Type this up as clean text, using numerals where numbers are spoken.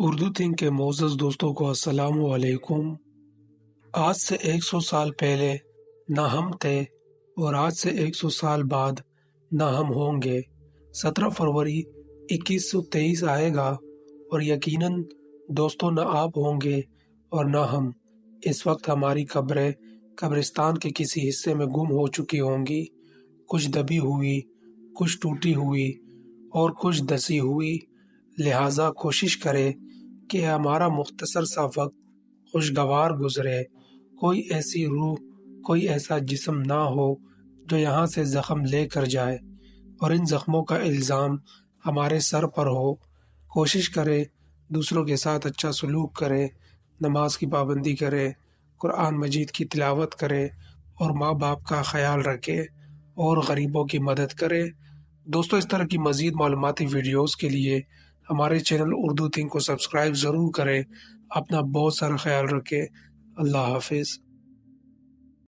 Urdu think کے معزز دوستوں کو السلام علیکم۔ آج سے 100 سال پہلے نہ ہم تھے اور آج سے 100 سال بعد نہ ہم ہوں گے۔ 17 فروری 2123 آئے گا اور یقیناً دوستوں نہ آپ ہوں گے اور نہ ہم۔ اس وقت ہماری قبریں قبرستان کے کسی حصے میں گم ہو چکی ہوں گی، کچھ دبی ہوئی، کچھ ٹوٹی ہوئی اور کچھ دسی ہوئی۔ لہٰذا کوشش کرے کہ ہمارا مختصر سا وقت خوشگوار گزرے۔ کوئی ایسی روح، کوئی ایسا جسم نہ ہو جو یہاں سے زخم لے کر جائے اور ان زخموں کا الزام ہمارے سر پر ہو۔ کوشش کرے دوسروں کے ساتھ اچھا سلوک کرے، نماز کی پابندی کرے، قرآن مجید کی تلاوت کرے اور ماں باپ کا خیال رکھے اور غریبوں کی مدد کرے۔ دوستو، اس طرح کی مزید معلوماتی ویڈیوز کے لیے ہمارے چینل اردو تھنک کو سبسکرائب ضرور کریں۔ اپنا بہت سارا خیال رکھیں۔ اللہ حافظ۔